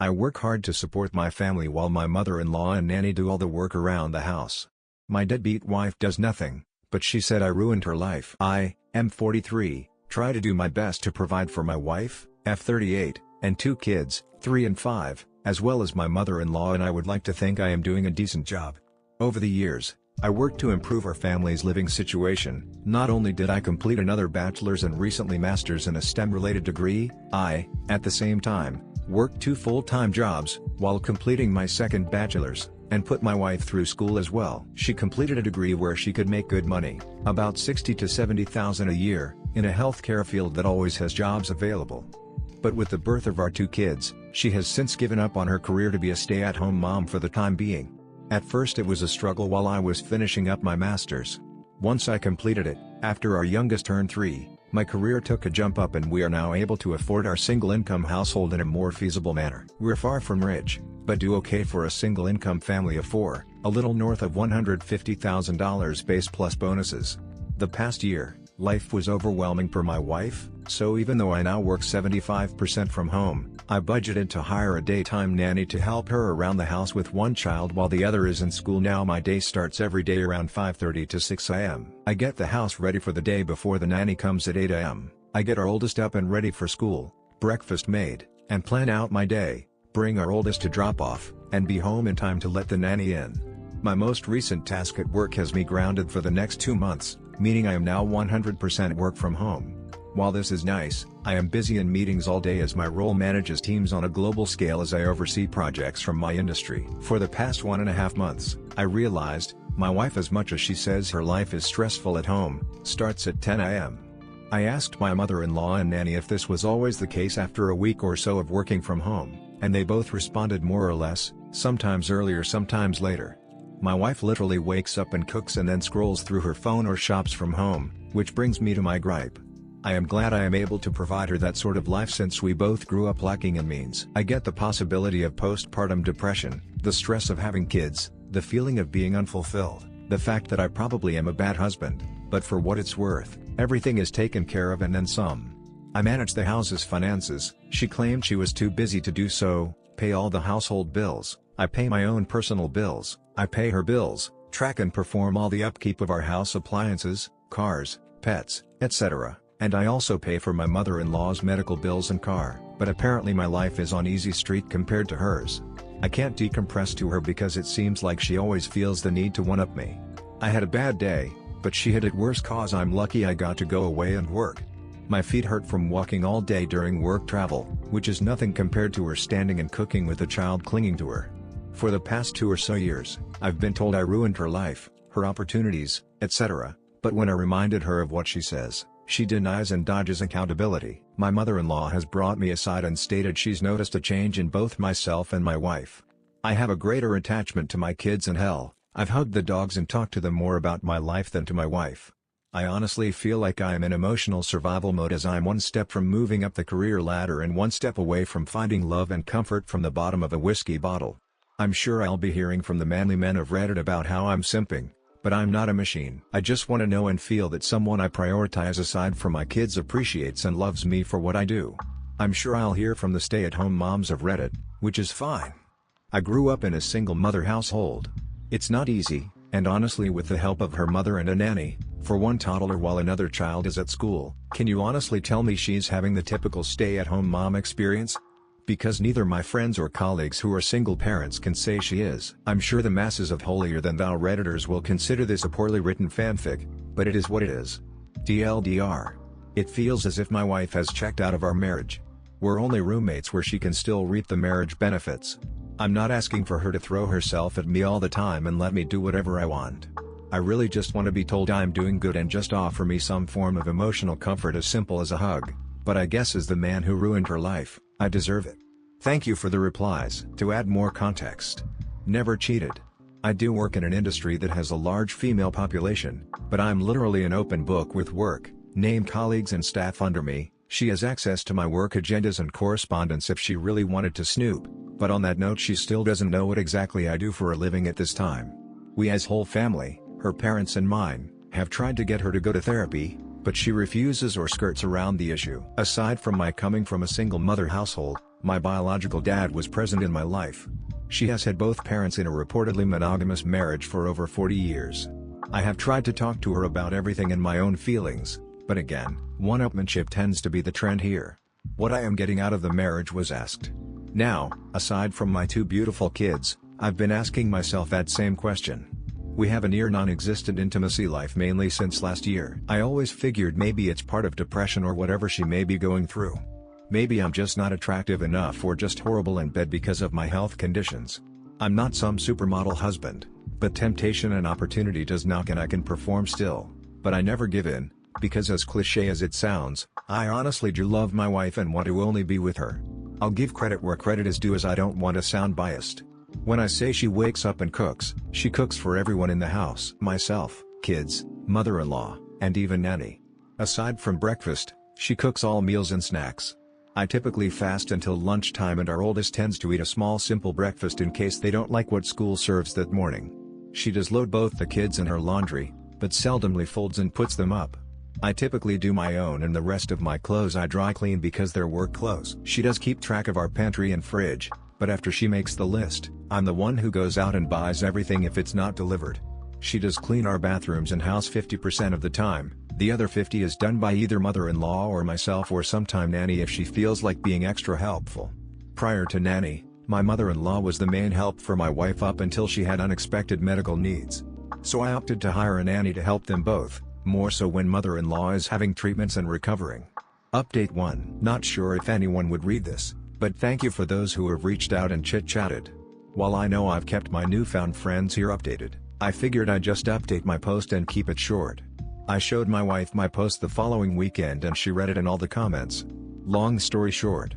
I work hard to support my family while my mother-in-law and nanny do all the work around the house. My deadbeat wife does nothing, but she said I ruined her life. I am 43, try to do my best to provide for my wife, F38, and 2 kids, 3 and 5, as well as my mother-in-law, and I would like to think I am doing a decent job. Over the years, I worked to improve our family's living situation. Not only did I complete another bachelor's and recently master's in a STEM-related degree, I, at the same time, worked 2 full-time jobs, while completing my second bachelor's, and put my wife through school as well. She completed a degree where she could make good money, about $60,000 to $70,000 a year, in a healthcare field that always has jobs available. But with the birth of our 2 kids, she has since given up on her career to be a stay-at-home mom for the time being. At first it was a struggle while I was finishing up my master's. Once I completed it, after our youngest turned 3, my career took a jump up and we are now able to afford our single-income household in a more feasible manner. We're far from rich, but do okay for a single-income family of 4, a little north of $150,000 base plus bonuses. The past year, life was overwhelming for my wife, so even though I now work 75% from home, I budgeted to hire a daytime nanny to help her around the house with one child while the other is in school. Now my day starts every day around 5:30 to 6 a.m. I get the house ready for the day before the nanny comes at 8 a.m. I get our oldest up and ready for school, breakfast made, and plan out my day, bring our oldest to drop off, and be home in time to let the nanny in. My most recent task at work has me grounded for the next 2 months, meaning I am now 100% work from home. While this is nice, I am busy in meetings all day as my role manages teams on a global scale as I oversee projects from my industry. For the past 1.5 months, I realized, my wife, as much as she says her life is stressful at home, starts at 10 a.m. I asked my mother-in-law and nanny if this was always the case after a week or so of working from home, and they both responded more or less, sometimes earlier sometimes later. My wife literally wakes up and cooks and then scrolls through her phone or shops from home, which brings me to my gripe. I am glad I am able to provide her that sort of life since we both grew up lacking in means. I get the possibility of postpartum depression, the stress of having kids, the feeling of being unfulfilled, the fact that I probably am a bad husband, but for what it's worth, everything is taken care of and then some. I manage the house's finances. She claimed she was too busy to do so, pay all the household bills. I pay my own personal bills, I pay her bills, track and perform all the upkeep of our house appliances, cars, pets, etc. And I also pay for my mother-in-law's medical bills and car, but apparently my life is on easy street compared to hers. I can't decompress to her because it seems like she always feels the need to one-up me. I had a bad day, but she had it worse cause I'm lucky I got to go away and work. My feet hurt from walking all day during work travel, which is nothing compared to her standing and cooking with a child clinging to her. For the past 2 or so years, I've been told I ruined her life, her opportunities, etc. But when I reminded her of what she says, she denies and dodges accountability. My mother-in-law has brought me aside and stated she's noticed a change in both myself and my wife. I have a greater attachment to my kids and hell, I've hugged the dogs and talked to them more about my life than to my wife. I honestly feel like I am in emotional survival mode as I'm one step from moving up the career ladder and one step away from finding love and comfort from the bottom of a whiskey bottle. I'm sure I'll be hearing from the manly men of Reddit about how I'm simping, but I'm not a machine. I just want to know and feel that someone I prioritize aside from my kids appreciates and loves me for what I do. I'm sure I'll hear from the stay-at-home moms of Reddit, which is fine. I grew up in a single mother household. It's not easy, and honestly with the help of her mother and a nanny, for one toddler while another child is at school. Can you honestly tell me she's having the typical stay-at-home mom experience? Because neither my friends or colleagues who are single parents can say she is. I'm sure the masses of holier-than-thou Redditors will consider this a poorly written fanfic, but it is what it is. TLDR. It feels as if my wife has checked out of our marriage. We're only roommates where she can still reap the marriage benefits. I'm not asking for her to throw herself at me all the time and let me do whatever I want. I really just want to be told I'm doing good and just offer me some form of emotional comfort as simple as a hug. But I guess as the man who ruined her life, I deserve it. Thank you for the replies. To add more context. Never cheated. I do work in an industry that has a large female population, but I'm literally an open book with work, name colleagues and staff under me. She has access to my work agendas and correspondence if she really wanted to snoop, but on that note she still doesn't know what exactly I do for a living at this time. We as whole family, her parents and mine, have tried to get her to go to therapy, but she refuses or skirts around the issue. Aside from my coming from a single mother household, My biological dad was present in my life. She has had both parents in a reportedly monogamous marriage for over 40 years. I have tried to talk to her about everything and my own feelings, but again, one-upmanship tends to be the trend here. What I am getting out of the marriage was asked. Now, aside from my 2 beautiful kids, I've been asking myself that same question. We have a near non-existent intimacy life mainly since last year. I always figured maybe it's part of depression or whatever she may be going through. Maybe I'm just not attractive enough or just horrible in bed because of my health conditions. I'm not some supermodel husband, but temptation and opportunity does knock and I can perform still. But I never give in, because as cliche as it sounds, I honestly do love my wife and want to only be with her. I'll give credit where credit is due as I don't want to sound biased. When I say she wakes up and cooks, she cooks for everyone in the house. Myself, kids, mother-in-law, and even nanny. Aside from breakfast, she cooks all meals and snacks. I typically fast until lunchtime and our oldest tends to eat a small simple breakfast in case they don't like what school serves that morning. She does load both the kids in her laundry, but seldomly folds and puts them up. I typically do my own and the rest of my clothes I dry clean because they're work clothes. She does keep track of our pantry and fridge, but after she makes the list, I'm the one who goes out and buys everything if it's not delivered. She does clean our bathrooms and house 50% of the time, the other 50% is done by either mother-in-law or myself or sometime nanny if she feels like being extra helpful. Prior to nanny, my mother-in-law was the main help for my wife up until she had unexpected medical needs. So I opted to hire a nanny to help them both, more so when mother-in-law is having treatments and recovering. Update 1. Not sure if anyone would read this, but thank you for those who have reached out and chit-chatted. While I know I've kept my newfound friends here updated, I figured I'd just update my post and keep it short. I showed my wife my post the following weekend and she read it and all the comments. Long story short,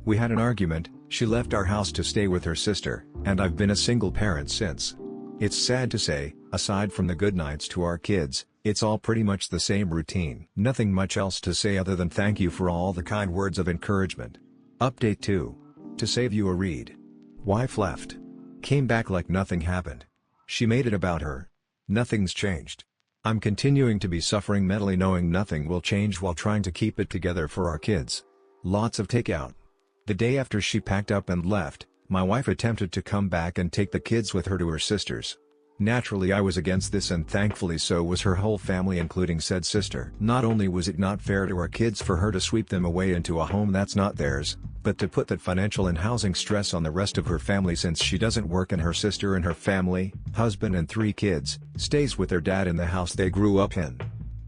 we had an argument, she left our house to stay with her sister, and I've been a single parent since. It's sad to say, aside from the good nights to our kids, it's all pretty much the same routine. Nothing much else to say other than thank you for all the kind words of encouragement. Update 2. To save you a read. Wife left. Came back like nothing happened. She made it about her. Nothing's changed. I'm continuing to be suffering mentally knowing nothing will change while trying to keep it together for our kids. Lots of takeout. The day after she packed up and left, my wife attempted to come back and take the kids with her to her sister's. Naturally I was against this and thankfully so was her whole family including said sister. Not only was it not fair to our kids for her to sweep them away into a home that's not theirs, but to put that financial and housing stress on the rest of her family since she doesn't work and her sister and her family, husband and 3 kids, stays with their dad in the house they grew up in.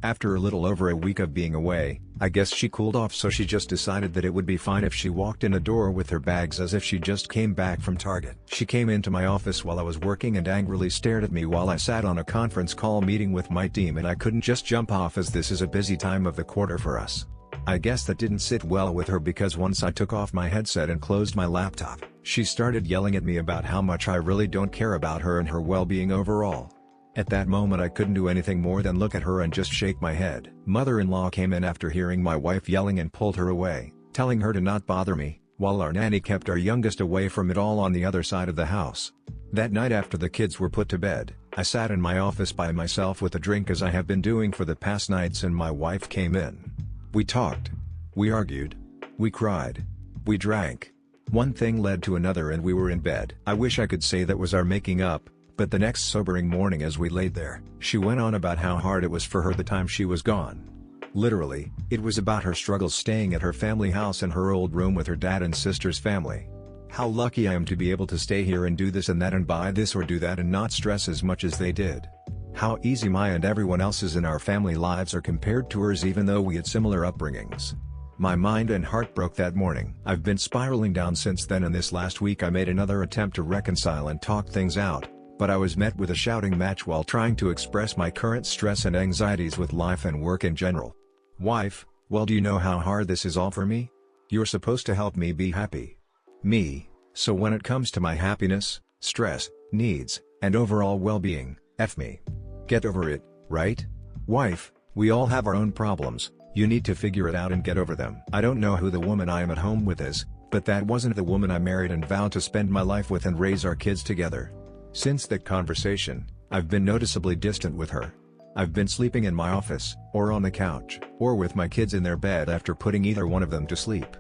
After a little over a week of being away, I guess she cooled off so she just decided that it would be fine if she walked in a door with her bags as if she just came back from Target. She came into my office while I was working and angrily stared at me while I sat on a conference call meeting with my team and I couldn't just jump off as this is a busy time of the quarter for us. I guess that didn't sit well with her because once I took off my headset and closed my laptop, she started yelling at me about how much I really don't care about her and her well-being overall. At that moment I couldn't do anything more than look at her and just shake my head. Mother-in-law came in after hearing my wife yelling and pulled her away, telling her to not bother me, while our nanny kept our youngest away from it all on the other side of the house. That night after the kids were put to bed, I sat in my office by myself with a drink as I have been doing for the past nights and my wife came in. We talked. We argued. We cried. We drank. One thing led to another and we were in bed. I wish I could say that was our making up. But the next sobering morning as we laid there, she went on about how hard it was for her the time she was gone. Literally, it was about her struggles staying at her family house in her old room with her dad and sister's family. How lucky I am to be able to stay here and do this and that and buy this or do that and not stress as much as they did. How easy my and everyone else's in our family lives are compared to hers even though we had similar upbringings. My mind and heart broke that morning. I've been spiraling down since then and this last week I made another attempt to reconcile and talk things out. But I was met with a shouting match while trying to express my current stress and anxieties with life and work in general. Wife, well, do you know how hard this is all for me? You're supposed to help me be happy. Me, so when it comes to my happiness, stress, needs, and overall well-being, F me. Get over it, right? Wife, we all have our own problems, you need to figure it out and get over them. I don't know who the woman I am at home with is, but that wasn't the woman I married and vowed to spend my life with and raise our kids together. Since that conversation, I've been noticeably distant with her. I've been sleeping in my office, or on the couch, or with my kids in their bed after putting either one of them to sleep.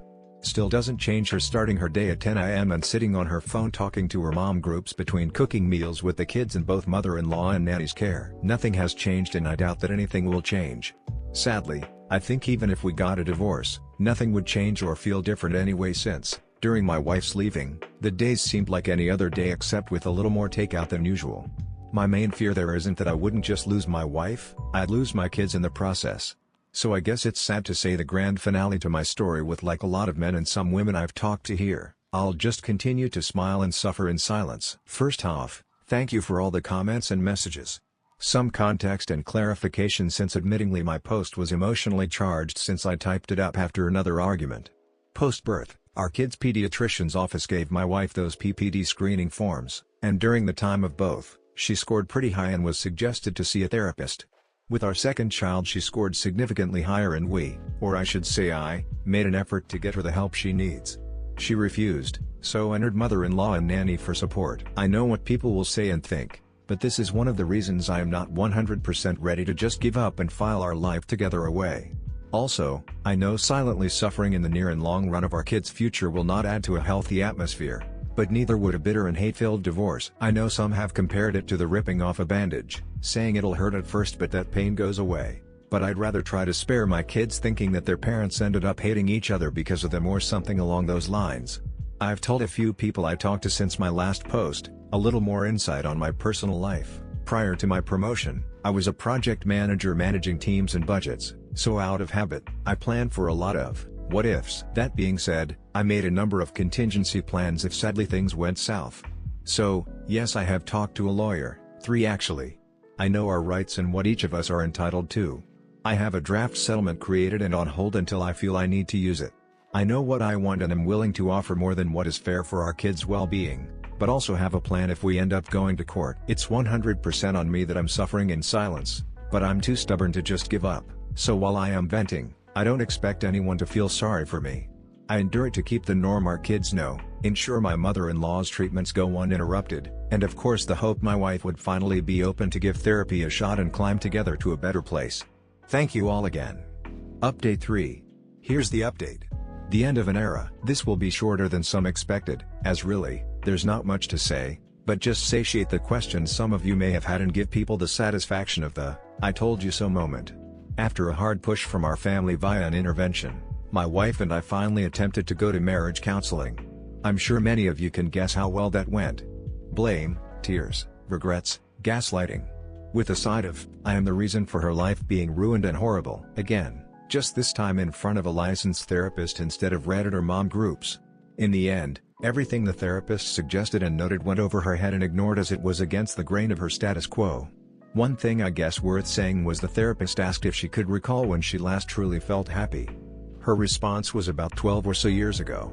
Still doesn't change her starting her day at 10 a.m. and sitting on her phone talking to her mom groups between cooking meals with the kids in both mother-in-law and nanny's care. Nothing has changed and I doubt that anything will change. Sadly, I think even if we got a divorce, nothing would change or feel different anyway since, during my wife's leaving, the days seemed like any other day except with a little more takeout than usual. My main fear there isn't that I wouldn't just lose my wife, I'd lose my kids in the process. So I guess it's sad to say the grand finale to my story with like a lot of men and some women I've talked to here, I'll just continue to smile and suffer in silence. First off, thank you for all the comments and messages. Some context and clarification since admittingly my post was emotionally charged since I typed it up after another argument. Post-birth, our kid's pediatrician's office gave my wife those PPD screening forms, and during the time of both, she scored pretty high and was suggested to see a therapist. With our second child she scored significantly higher and we, or I should say I, made an effort to get her the help she needs. She refused, so entered mother-in-law and nanny for support. I know what people will say and think, but this is one of the reasons I am not 100% ready to just give up and file our life together away. Also, I know silently suffering in the near and long run of our kids' future will not add to a healthy atmosphere, but neither would a bitter and hate-filled divorce. I know some have compared it to the ripping off a bandage, saying it'll hurt at first but that pain goes away. But I'd rather try to spare my kids thinking that their parents ended up hating each other because of them or something along those lines. I've told a few people I talked to since my last post, a little more insight on my personal life. Prior to my promotion, I was a project manager managing teams and budgets, so out of habit, I planned for a lot of what-ifs. That being said, I made a number of contingency plans if sadly things went south. So, yes, I have talked to a lawyer, 3 actually. I know our rights and what each of us are entitled to. I have a draft settlement created and on hold until I feel I need to use it. I know what I want and am willing to offer more than what is fair for our kids' well-being, but also have a plan if we end up going to court. It's 100% on me that I'm suffering in silence, but I'm too stubborn to just give up, so while I am venting, I don't expect anyone to feel sorry for me. I endure it to keep the norm our kids know, ensure my mother-in-law's treatments go uninterrupted, and of course the hope my wife would finally be open to give therapy a shot and climb together to a better place. Thank you all again. Update 3. Here's the update. The end of an era. This will be shorter than some expected, as really, there's not much to say, but just satiate the questions some of you may have had and give people the satisfaction of the, I told you so moment. After a hard push from our family via an intervention, my wife and I finally attempted to go to marriage counseling. I'm sure many of you can guess how well that went. Blame, tears, regrets, gaslighting. With a side of, I am the reason for her life being ruined and horrible. Again, just this time in front of a licensed therapist instead of Reddit or mom groups. In the end, everything the therapist suggested and noted went over her head and ignored as it was against the grain of her status quo. One thing I guess worth saying was the therapist asked if she could recall when she last truly felt happy. Her response was about 12 or so years ago.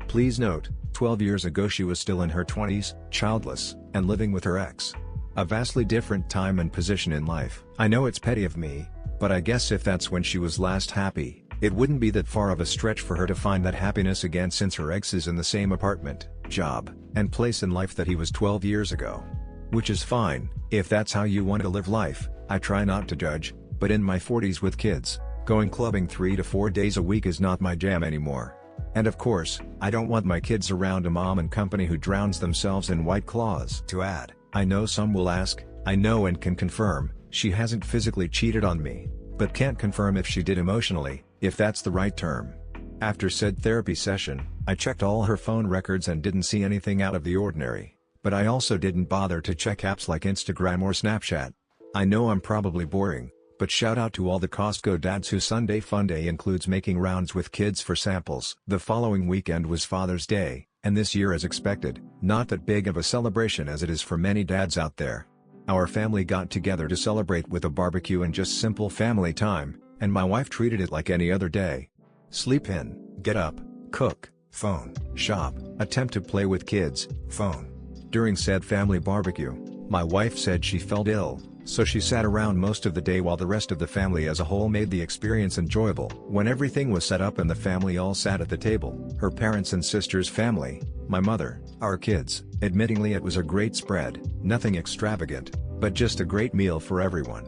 Please note, 12 years ago she was still in her 20s, childless, and living with her ex. A vastly different time and position in life. I know it's petty of me, but I guess if that's when she was last happy, it wouldn't be that far of a stretch for her to find that happiness again since her ex is in the same apartment, job, and place in life that he was 12 years ago. Which is fine, if that's how you want to live life. I try not to judge, but in my 40s with kids, going clubbing 3 to 4 days a week is not my jam anymore. And of course, I don't want my kids around a mom and company who drowns themselves in White Claws. To add, I know some will ask, I know and can confirm, she hasn't physically cheated on me, but can't confirm if she did emotionally, if that's the right term. After said therapy session, I checked all her phone records and didn't see anything out of the ordinary. But I also didn't bother to check apps like Instagram or Snapchat. I know I'm probably boring, but shout out to all the Costco dads whose Sunday fun day includes making rounds with kids for samples. The following weekend was Father's Day, and this year as expected, not that big of a celebration as it is for many dads out there. Our family got together to celebrate with a barbecue and just simple family time, and my wife treated it like any other day. Sleep in, get up, cook, phone, shop, attempt to play with kids, phone. During said family barbecue, my wife said she felt ill, so she sat around most of the day while the rest of the family as a whole made the experience enjoyable. When everything was set up and the family all sat at the table, her parents and sister's family, my mother, our kids, admittingly it was a great spread, nothing extravagant, but just a great meal for everyone.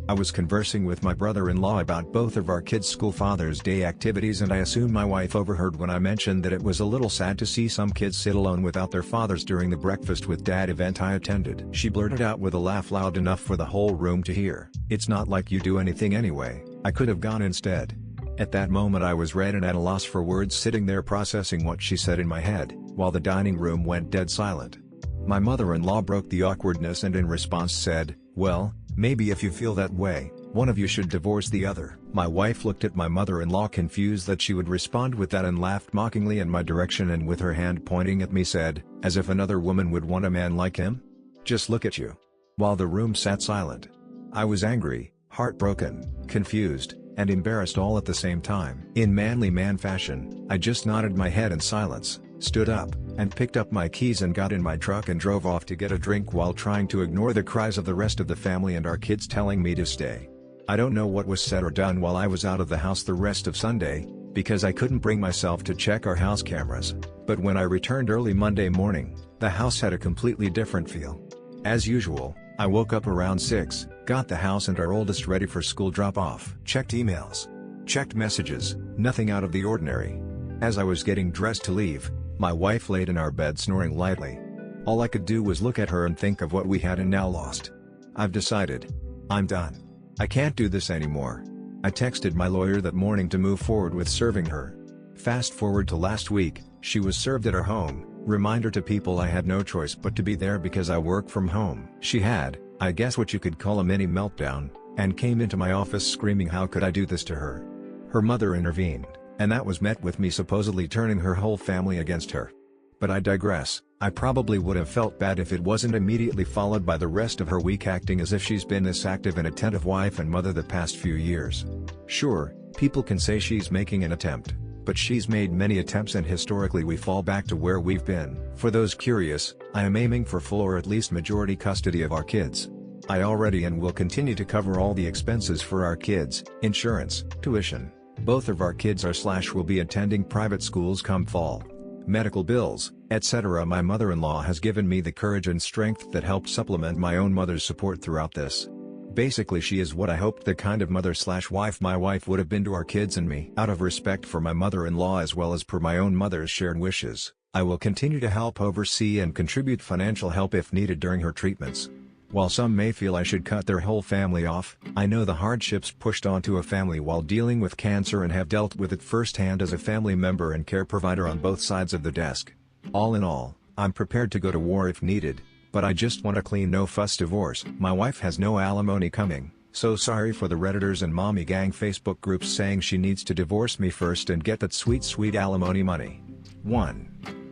I was conversing with my brother-in-law about both of our kids' school Father's Day activities, and I assume my wife overheard when I mentioned that it was a little sad to see some kids sit alone without their fathers during the breakfast with dad event I attended. She blurted out with a laugh loud enough for the whole room to hear, "It's not like you do anything anyway, I could have gone instead." At that moment I was red and at a loss for words, sitting there processing what she said in my head, while the dining room went dead silent. My mother-in-law broke the awkwardness and in response said, "Well, maybe if you feel that way, one of you should divorce the other." My wife looked at my mother-in-law confused that she would respond with that, and laughed mockingly in my direction, and with her hand pointing at me said, "As if another woman would want a man like him? Just look at you." While the room sat silent. I was angry, heartbroken, confused, and embarrassed all at the same time. In manly man fashion, I just nodded my head in silence, stood up, and picked up my keys and got in my truck and drove off to get a drink while trying to ignore the cries of the rest of the family and our kids telling me to stay. I don't know what was said or done while I was out of the house the rest of Sunday, because I couldn't bring myself to check our house cameras, but when I returned early Monday morning, the house had a completely different feel. As usual, I woke up around 6, got the house and our oldest ready for school drop-off. Checked emails. Checked messages, nothing out of the ordinary. As I was getting dressed to leave, my wife laid in our bed snoring lightly. All I could do was look at her and think of what we had and now lost. I've decided. I'm done. I can't do this anymore. I texted my lawyer that morning to move forward with serving her. Fast forward to last week, she was served at her home. Reminder to people I had no choice but to be there because I work from home. She had, I guess what you could call a mini meltdown, and came into my office screaming how could I do this to her. Her mother intervened, and that was met with me supposedly turning her whole family against her. But I digress. I probably would have felt bad if it wasn't immediately followed by the rest of her week acting as if she's been this active and attentive wife and mother the past few years. Sure, people can say she's making an attempt, but she's made many attempts and historically we fall back to where we've been. For those curious, I am aiming for full or at least majority custody of our kids. I already and will continue to cover all the expenses for our kids, insurance, tuition. Both of our kids will be attending private schools come fall. Medical bills, etc. My mother-in-law has given me the courage and strength that helped supplement my own mother's support throughout this. Basically she is what I hoped the kind of mother/wife my wife would have been to our kids and me. Out of respect for my mother-in-law as well as per my own mother's shared wishes, I will continue to help oversee and contribute financial help if needed during her treatments. While some may feel I should cut their whole family off, I know the hardships pushed onto a family while dealing with cancer and have dealt with it firsthand as a family member and care provider on both sides of the desk. All in all, I'm prepared to go to war if needed, but I just want a clean no-fuss divorce. My wife has no alimony coming, so sorry for the Redditors and mommy gang Facebook groups saying she needs to divorce me first and get that sweet alimony money. 1.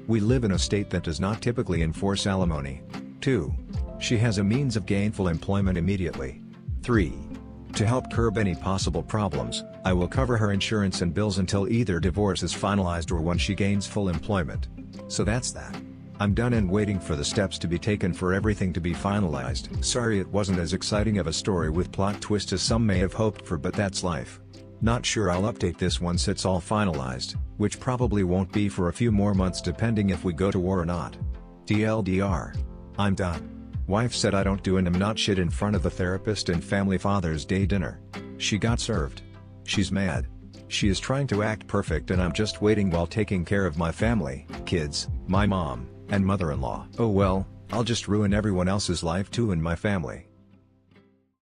We live in a state that does not typically enforce alimony. 2. She has a means of gainful employment immediately. 3. To help curb any possible problems, I will cover her insurance and bills until either divorce is finalized or when she gains full employment. So that's that. I'm done and waiting for the steps to be taken for everything to be finalized. Sorry it wasn't as exciting of a story with plot twist as some may have hoped for, but that's life. Not sure I'll update this once it's all finalized, which probably won't be for a few more months depending if we go to war or not. TLDR. I'm done. Wife said I don't do and am not shit in front of the therapist and family Father's Day dinner. She got served. She's mad. She is trying to act perfect and I'm just waiting while taking care of my family, kids, my mom, and mother-in-law. Oh well, I'll just ruin everyone else's life too and my family.